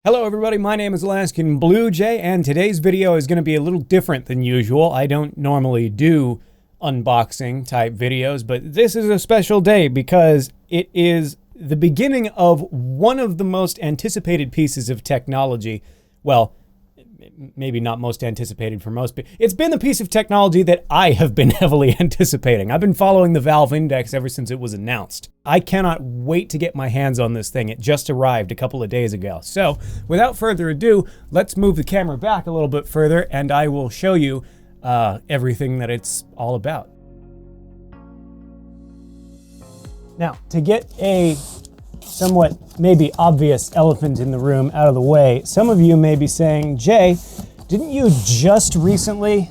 Hello everybody, my name is Alaskan Blue Jay, and today's video is going to be a little different than usual. I don't normally do unboxing type videos, but this is a special day because it is the beginning of one of the most anticipated pieces of technology. Well, maybe not most anticipated for most people. It's been the piece of technology that I have been heavily anticipating. I've been following the Valve Index ever since it was announced. I cannot wait to get my hands on this thing. It just arrived a couple of days ago. So without further ado, let's move the camera back a little bit further and I will show you everything that it's all about. Now, to get a somewhat maybe obvious elephant in the room out of the way, some of you may be saying, Jay, didn't you just recently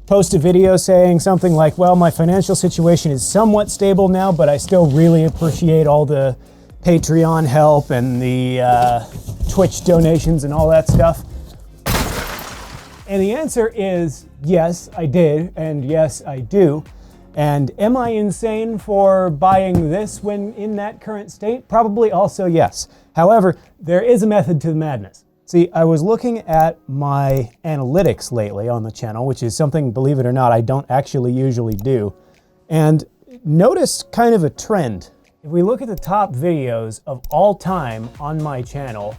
post a video saying something like, well, my financial situation is somewhat stable now, but I still really appreciate all the Patreon help and the Twitch donations and all that stuff? And the answer is yes, I did, and yes, I do. And am I insane for buying this when in that current state? Probably also yes. However, there is a method to the madness. See, I was looking at my analytics lately on the channel, which is something, believe it or not, I don't actually usually do, and noticed kind of a trend. If we look at the top videos of all time on my channel,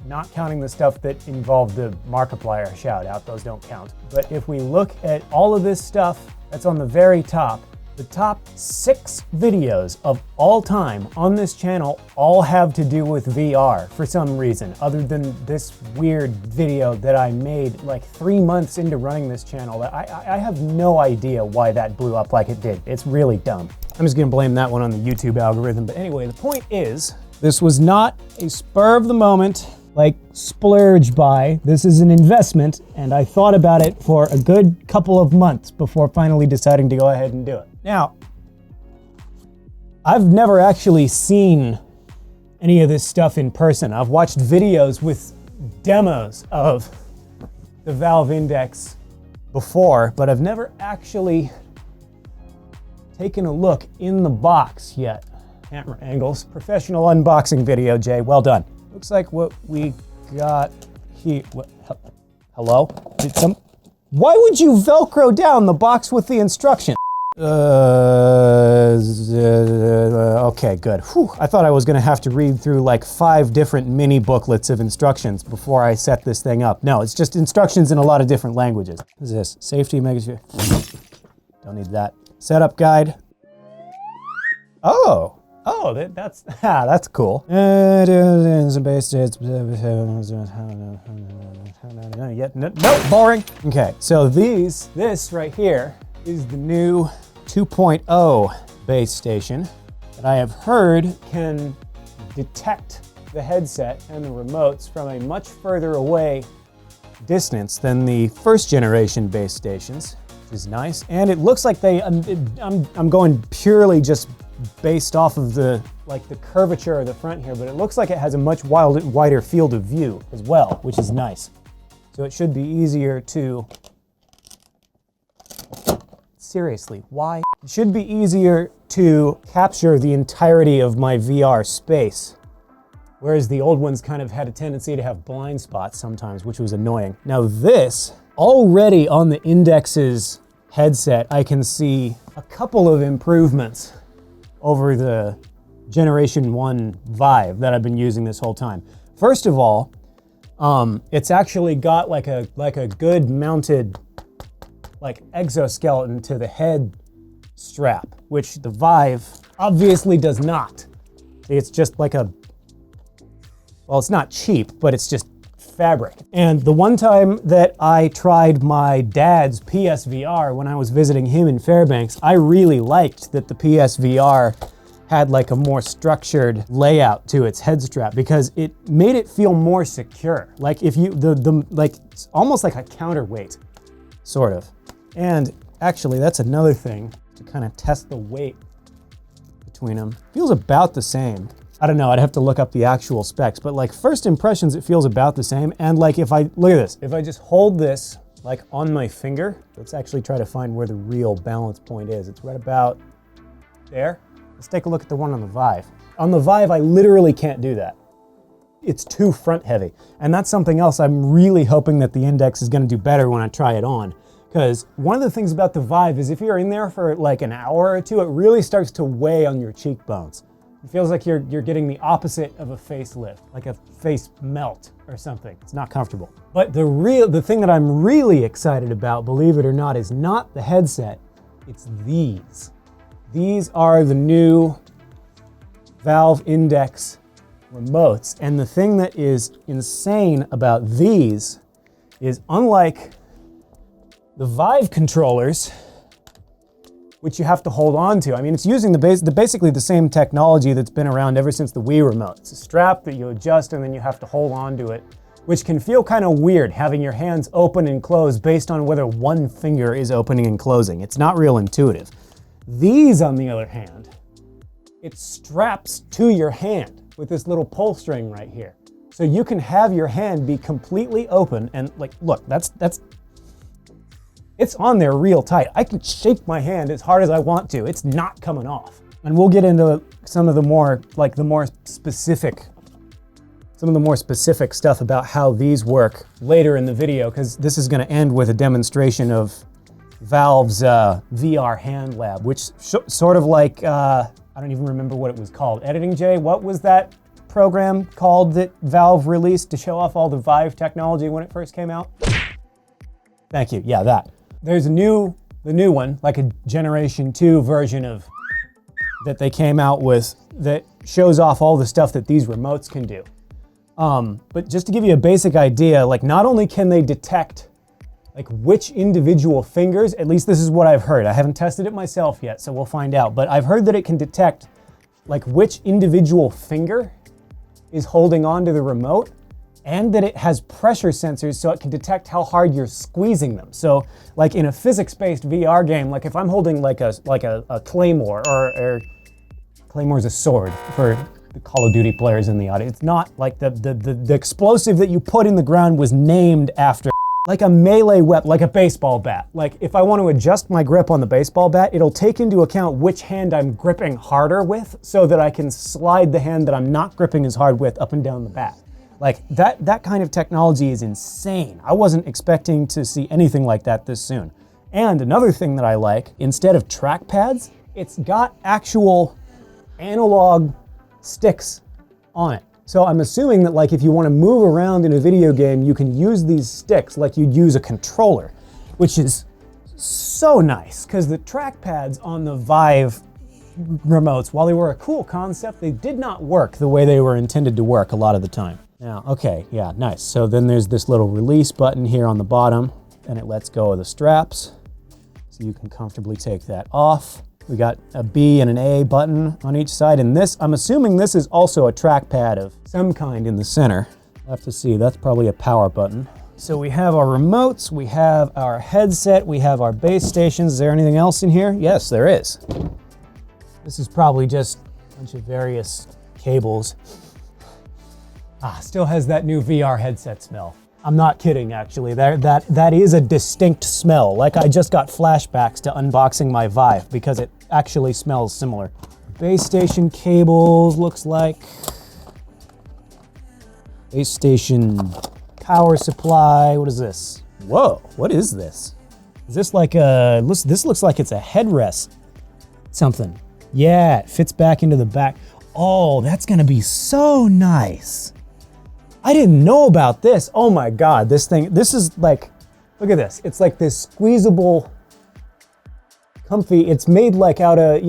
not counting the stuff that involved the Markiplier shout out, those don't count. But if we look at all of this stuff that's on the very top, the top 6 videos of all time on this channel all have to do with VR for some reason, other than this weird video that I made like 3 months into running this channel. I have no idea why that blew up like it did. It's really dumb. I'm just gonna blame that one on the YouTube algorithm. But anyway, the point is, this was not a spur of the moment, like splurge buy. This is an investment, and I thought about it for a good couple of months before finally deciding to go ahead and do it. Now, I've never actually seen any of this stuff in person. I've watched videos with demos of the Valve Index before, but I've never actually taken a look in the box yet. Camera angles, professional unboxing video, Jay, well done. Looks like what we got here. Hello? Why would you Velcro down the box with the instructions? Okay, good. Whew. I thought I was gonna have to read through like 5 different mini booklets of instructions before I set this thing up. No, it's just instructions in a lot of different languages. What is this? Safety measure. Don't need that. Setup guide. Oh, that's cool. Nope, boring. Okay, so this right here is the new 2.0 base station that I have heard can detect the headset and the remotes from a much further away distance than the first generation base stations, which is nice. And it looks like I'm going purely just based off of the curvature of the front here, but it looks like it has a much wider field of view as well, which is nice. So it should be easier to, seriously, why? It should be easier to capture the entirety of my VR space, whereas the old ones kind of had a tendency to have blind spots sometimes, which was annoying. Now this, already on the Index's headset, I can see a couple of improvements over the Generation 1 Vive that I've been using this whole time. First of all, it's actually got like a good mounted exoskeleton to the head strap, which the Vive obviously does not. It's just like well, it's not cheap, but it's just fabric. And the one time that I tried my dad's PSVR when I was visiting him in Fairbanks, I really liked that the PSVR had like a more structured layout to its head strap because it made it feel more secure. Like if you, like almost like a counterweight, sort of. And actually that's another thing to kind of test the weight between them. Feels about the same. I don't know, I'd have to look up the actual specs, but like first impressions, it feels about the same. And like if I, look at this, if I just hold this like on my finger, let's actually try to find where the real balance point is. It's right about there. Let's take a look at the one on the Vive. On the Vive, I literally can't do that. it's too front heavy. And that's something else I'm really hoping that the Index is gonna do better when I try it on. Because one of the things about the Vive is if you're in there for like an hour or two, it really starts to weigh on your cheekbones. It feels like you're getting the opposite of a facelift, like a face melt or something. It's not comfortable. But the thing that I'm really excited about, believe it or not, is not the headset, it's these. These are the new Valve Index remotes. And the thing that is insane about these is, unlike the Vive controllers, which you have to hold on to. I mean, it's using basically the same technology that's been around ever since the Wii remote. It's a strap that you adjust and then you have to hold on to it, which can feel kind of weird having your hands open and close based on whether one finger is opening and closing. It's not real intuitive. These, on the other hand, it straps to your hand with this little pull string right here. So you can have your hand be completely open and like, look, it's on there real tight. I can shake my hand as hard as I want to. It's not coming off. And we'll get into some of the more specific stuff about how these work later in the video, because this is going to end with a demonstration of Valve's VR Hand Lab, which sort of like, I don't even remember what it was called. Editing J, what was that program called that Valve released to show off all the Vive technology when it first came out? Thank you, yeah, that. There's the new one, like a Generation 2 version of that they came out with that shows off all the stuff that these remotes can do. But just to give you a basic idea, like not only can they detect like which individual fingers, at least this is what I've heard. I haven't tested it myself yet, so we'll find out. But I've heard that it can detect like which individual finger is holding on to the remote, and that it has pressure sensors so it can detect how hard you're squeezing them. So like in a physics-based VR game, like if I'm holding like a claymore, or claymore's a sword for the Call of Duty players in the audience. It's not like the explosive that you put in the ground was named after like a melee weapon, like a baseball bat. Like if I want to adjust my grip on the baseball bat, it'll take into account which hand I'm gripping harder with so that I can slide the hand that I'm not gripping as hard with up and down the bat. Like that kind of technology is insane. I wasn't expecting to see anything like that this soon. And another thing that I like, instead of track pads, it's got actual analog sticks on it. So I'm assuming that like if you want to move around in a video game, you can use these sticks like you'd use a controller, which is so nice because the track pads on the Vive remotes, while they were a cool concept, they did not work the way they were intended to work a lot of the time. Now, okay, yeah, nice. So then there's this little release button here on the bottom, and it lets go of the straps. So you can comfortably take that off. We got a B and an A button on each side, and this, I'm assuming this is also a trackpad of some kind in the center. We'll have to see, that's probably a power button. So we have our remotes, we have our headset, we have our base stations. Is there anything else in here? Yes, there is. This is probably just a bunch of various cables. Still has that new VR headset smell. I'm not kidding, actually. That is a distinct smell. Like I just got flashbacks to unboxing my Vive because it actually smells similar. Base station cables, looks like. Base station power supply. What is this? Whoa, what is this? Is this like a, this looks like it's a headrest something. Yeah, it fits back into the back. Oh, that's gonna be so nice. I didn't know about this. Oh my God, this is like, look at this. It's like this squeezable, comfy, it's made like out of,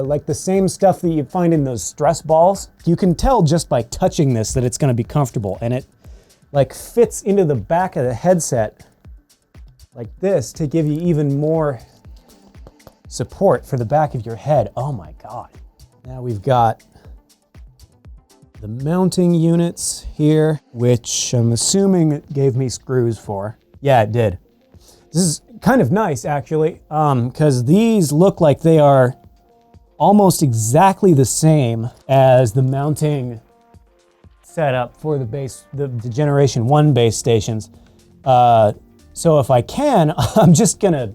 like the same stuff that you find in those stress balls. You can tell just by touching this that it's gonna be comfortable, and it like fits into the back of the headset like this to give you even more support for the back of your head. Oh my God. Now we've got the mounting units here, which I'm assuming it gave me screws for. Yeah, it did. This is kind of nice, actually, because these look like they are almost exactly the same as the mounting setup for the base, the Generation 1 base stations. So if I can, I'm just gonna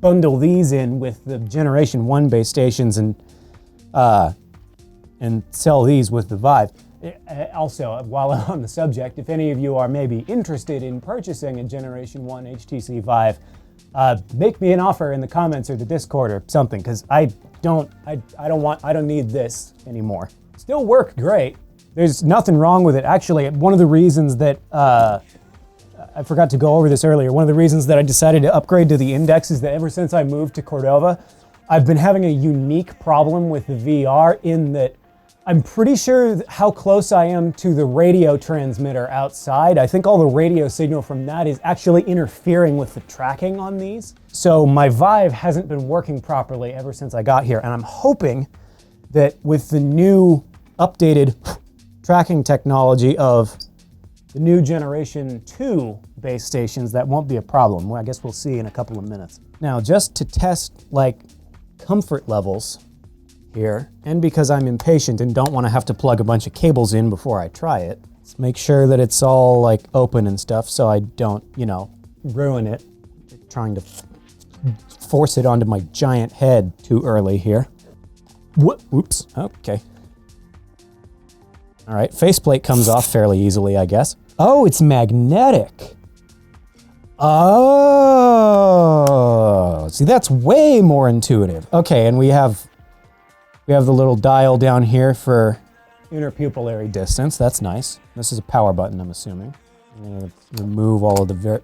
bundle these in with the Generation 1 base stations and sell these with the Vive. Also, while I'm on the subject, if any of you are maybe interested in purchasing a Generation 1 HTC Vive, make me an offer in the comments or the Discord or something, because I don't need this anymore. Still work great. There's nothing wrong with it. Actually, one of the reasons that, I forgot to go over this earlier, one of the reasons that I decided to upgrade to the Index is that ever since I moved to Cordova, I've been having a unique problem with the VR in that I'm pretty sure how close I am to the radio transmitter outside. I think all the radio signal from that is actually interfering with the tracking on these. So my Vive hasn't been working properly ever since I got here, and I'm hoping that with the new updated tracking technology of the new Generation 2 base stations, that won't be a problem. Well, I guess we'll see in a couple of minutes. Now, just to test like comfort levels here, and because I'm impatient and don't want to have to plug a bunch of cables in before I try it, let's make sure that it's all like open and stuff so I don't, you know, ruin it trying to force it onto my giant head too early here. Whoops, okay. All right, faceplate comes off fairly easily, I guess. Oh, it's magnetic. Oh, see, that's way more intuitive. Okay, and we have the little dial down here for interpupillary distance. That's nice. This is a power button, I'm assuming. I'm gonna remove all of the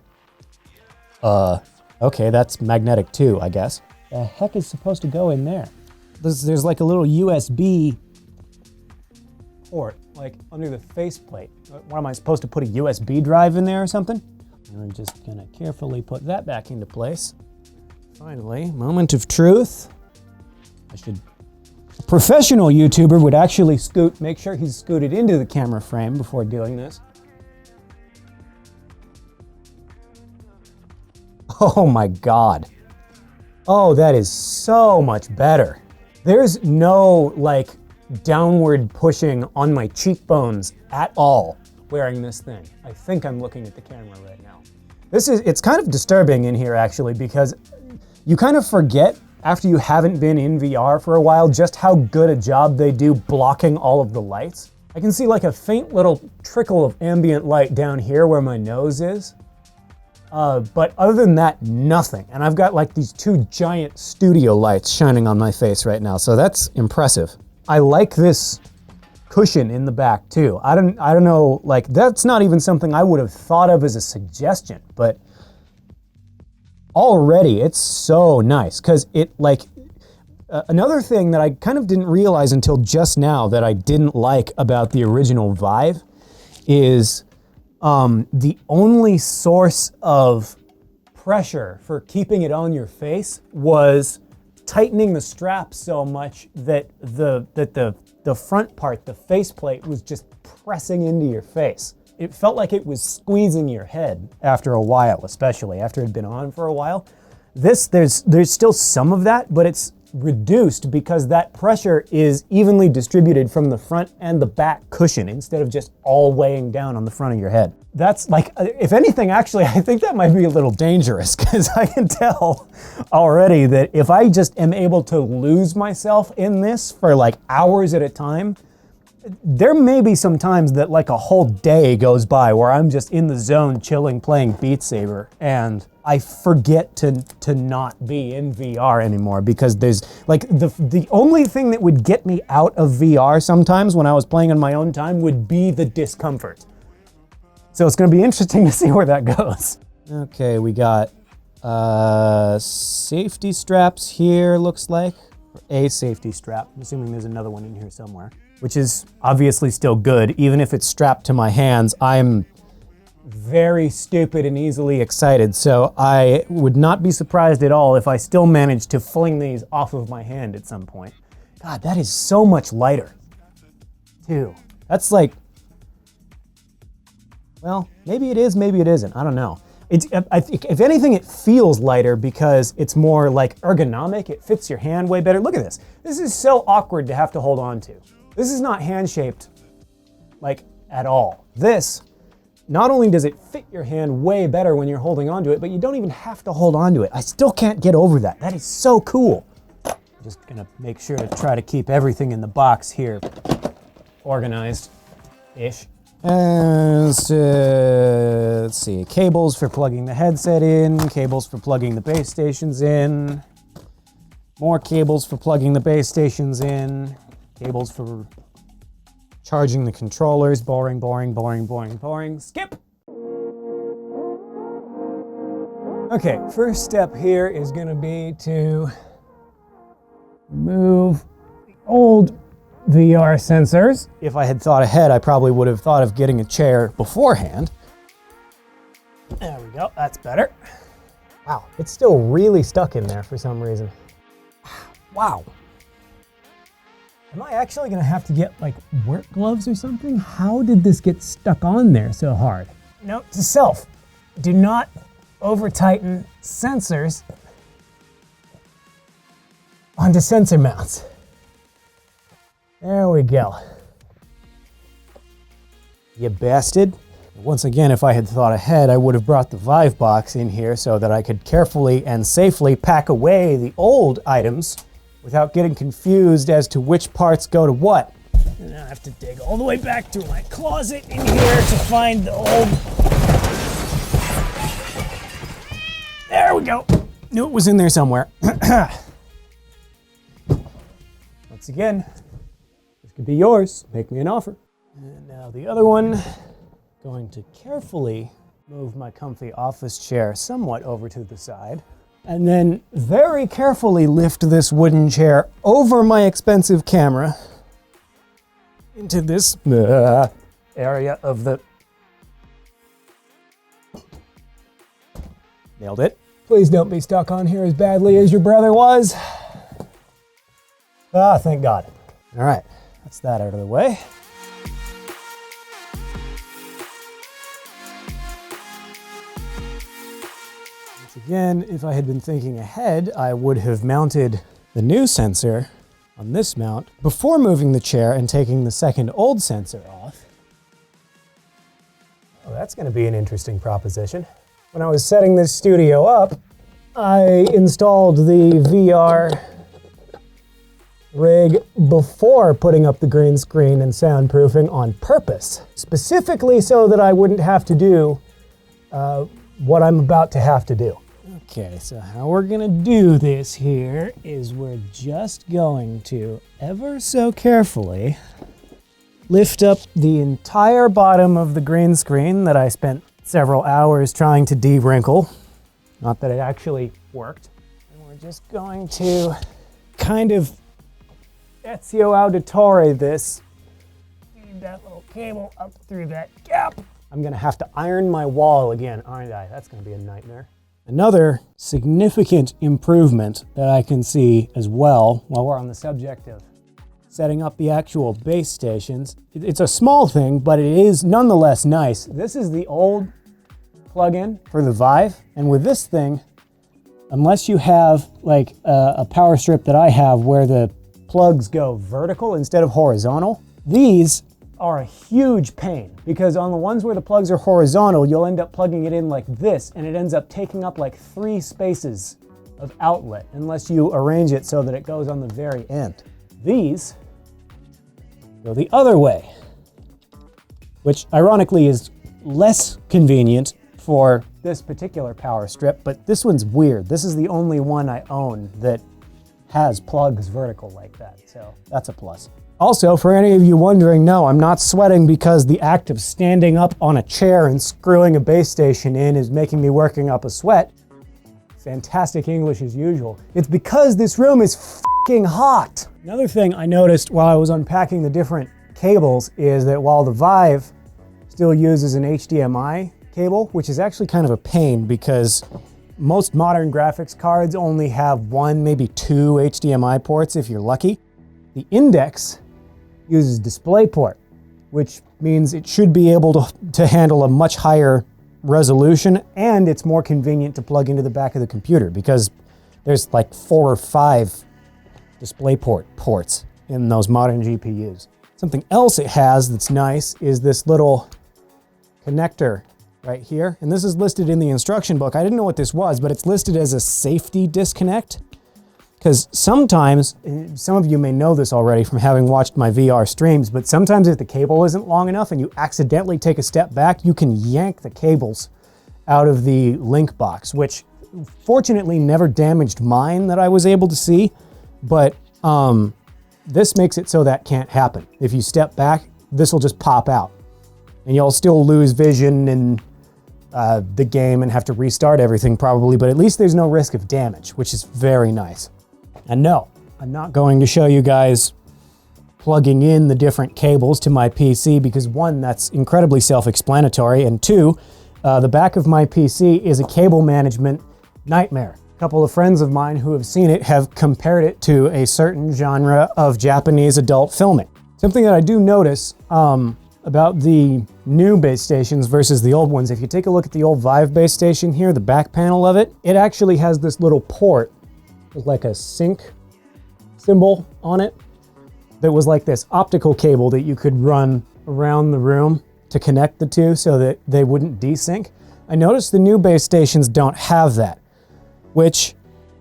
okay, that's magnetic too, I guess. The heck is supposed to go in there? There's like a little USB port, like under the faceplate. What am I supposed to put a USB drive in there or something? And I'm just gonna carefully put that back into place. Finally, moment of truth. A professional YouTuber would actually make sure he's scooted into the camera frame before doing this. Oh my God. Oh, that is so much better. There's no like downward pushing on my cheekbones at all wearing this thing. I think I'm looking at the camera right now. It's kind of disturbing in here actually, because you kind of forget after you haven't been in VR for a while just how good a job they do blocking all of the lights. I can see like a faint little trickle of ambient light down here where my nose is. But other than that, nothing. And I've got like these two giant studio lights shining on my face right now, so that's impressive. I like this cushion in the back too. I don't know, like that's not even something I would have thought of as a suggestion, but already it's so nice because it like, another thing that I kind of didn't realize until just now that I didn't like about the original Vive is the only source of pressure for keeping it on your face was tightening the strap so much that the front part, the faceplate, was just pressing into your face. It felt like it was squeezing your head after a while, especially after it had been on for a while. There's still some of that, but it's reduced because that pressure is evenly distributed from the front and the back cushion instead of just all weighing down on the front of your head. That's like, if anything, actually, I think that might be a little dangerous because I can tell already that if I just am able to lose myself in this for like hours at a time, there may be some times that like a whole day goes by where I'm just in the zone chilling, playing Beat Saber, and I forget to not be in VR anymore because there's like the only thing that would get me out of VR sometimes when I was playing on my own time would be the discomfort. So it's gonna be interesting to see where that goes. Okay, we got safety straps here, looks like. Or a safety strap. I'm assuming there's another one in here somewhere, which is obviously still good. Even if it's strapped to my hands, I'm very stupid and easily excited, so I would not be surprised at all if I still managed to fling these off of my hand at some point. God, that is so much lighter, too. That's like, well, maybe it is, maybe it isn't, I don't know. If anything, it feels lighter because it's more like ergonomic, it fits your hand way better. Look at this. This is so awkward to have to hold on to. This is not hand-shaped, like, at all. This, not only does it fit your hand way better when you're holding onto it, but you don't even have to hold onto it. I still can't get over that. That is so cool. I'm just gonna make sure to try to keep everything in the box here organized. Ish. And let's see, cables for plugging the headset in, cables for plugging the base stations in, more cables for plugging the base stations in, cables for charging the controllers. Boring, boring, boring, boring, boring. Skip! Okay, first step here is going to be to remove the old VR sensors. If I had thought ahead, I probably would have thought of getting a chair beforehand. There we go, that's better. Wow, it's still really stuck in there for some reason. Wow. Am I actually gonna have to get like work gloves or something? How did this get stuck on there so hard? Note to self, do not over tighten sensors onto sensor mounts. There we go. You bastard. Once again, if I had thought ahead, I would have brought the Vive box in here so that I could carefully and safely pack away the old items without getting confused as to which parts go to what. And I have to dig all the way back through my closet in here to find the old... There we go. Knew it was in there somewhere. Once again, this could be yours. Make me an offer. And now the other one. Going to carefully move my comfy office chair somewhat over to the side. And then very carefully lift this wooden chair over my expensive camera into this area of the... Nailed it. Please don't be stuck on here as badly as your brother was. Ah, thank God. All right, that's that out of the way. Once again, if I had been thinking ahead, I would have mounted the new sensor on this mount before moving the chair and taking the second old sensor off. Oh, that's going to be an interesting proposition. When I was setting this studio up, I installed the VR rig before putting up the green screen and soundproofing on purpose, specifically so that I wouldn't have to do what I'm about to have to do. Okay, so how we're gonna do this here is we're just going to ever so carefully lift up the entire bottom of the green screen that I spent several hours trying to de-wrinkle. Not that it actually worked. And we're just going to kind of Ezio Auditore this. Feed that little cable up through that gap. I'm gonna have to iron my wall again, aren't I? That's gonna be a nightmare. Another significant improvement that I can see as well, while we're on the subject of setting up the actual base stations. It's a small thing, but it is nonetheless nice. This is the old plug-in for the Vive, and with this thing, unless you have like a power strip that I have where the plugs go vertical instead of horizontal, these are a huge pain, because on the ones where the plugs are horizontal, you'll end up plugging it in like this, and it ends up taking up like 3 spaces of outlet unless you arrange it so that it goes on the very end. These go the other way, which ironically is less convenient for this particular power strip, but this one's weird. This is the only one I own that has plugs vertical like that, so that's a plus. Also, for any of you wondering, no, I'm not sweating because the act of standing up on a chair and screwing a base station in is making me working up a sweat. Fantastic English as usual. It's because this room is f***ing hot. Another thing I noticed while I was unpacking the different cables is that while the Vive still uses an HDMI cable, which is actually kind of a pain because most modern graphics cards only have 1, maybe 2 HDMI ports if you're lucky. The Index uses DisplayPort, which means it should be able to handle a much higher resolution, and it's more convenient to plug into the back of the computer because there's like 4 or 5 DisplayPort ports in those modern GPUs. Something else it has that's nice is this little connector right here, and this is listed in the instruction book. I didn't know what this was, but it's listed as a safety disconnect, Because sometimes, some of you may know this already from having watched my VR streams, but sometimes if the cable isn't long enough and you accidentally take a step back, you can yank the cables out of the link box, which fortunately never damaged mine that I was able to see, but this makes it so that can't happen. If you step back, this will just pop out, and you'll still lose vision in the game and have to restart everything probably, but at least there's no risk of damage, which is very nice. And no, I'm not going to show you guys plugging in the different cables to my PC because one, that's incredibly self-explanatory, and two, the back of my PC is a cable management nightmare. A couple of friends of mine who have seen it have compared it to a certain genre of Japanese adult filming. Something that I do notice about the new base stations versus the old ones, if you take a look at the old Vive base station here, the back panel of it, it actually has this little port with like a sync symbol on it that was like this optical cable that you could run around the room to connect the two so that they wouldn't desync. I noticed the new base stations don't have that, which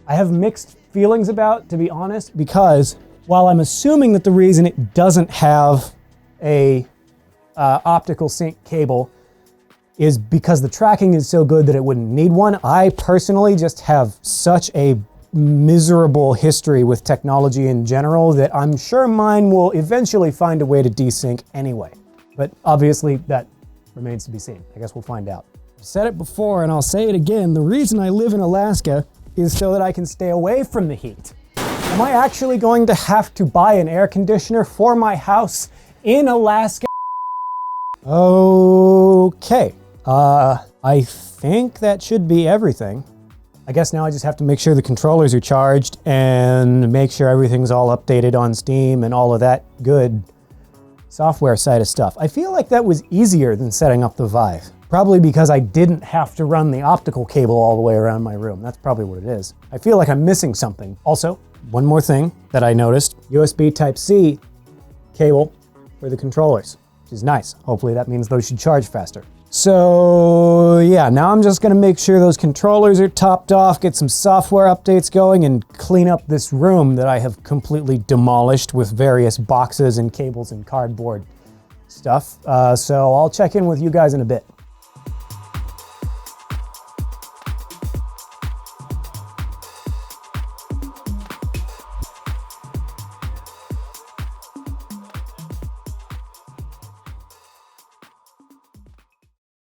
I have mixed feelings about, to be honest, because while I'm assuming that the reason it doesn't have a optical sync cable is because the tracking is so good that it wouldn't need one, I personally just have such a miserable history with technology in general that I'm sure mine will eventually find a way to desync anyway. But obviously that remains to be seen. I guess we'll find out. I've said it before and I'll say it again. The reason I live in Alaska is so that I can stay away from the heat. Am I actually going to have to buy an air conditioner for my house in Alaska? Okay. I think that should be everything. I guess now I just have to make sure the controllers are charged and make sure everything's all updated on Steam and all of that good software side of stuff. I feel like that was easier than setting up the Vive. Probably because I didn't have to run the optical cable all the way around my room. That's probably what it is. I feel like I'm missing something. Also, one more thing that I noticed, USB Type-C cable for the controllers, which is nice. Hopefully that means those should charge faster. So yeah, now I'm just gonna make sure those controllers are topped off, get some software updates going, and clean up this room that I have completely demolished with various boxes and cables and cardboard stuff. So I'll check in with you guys in a bit.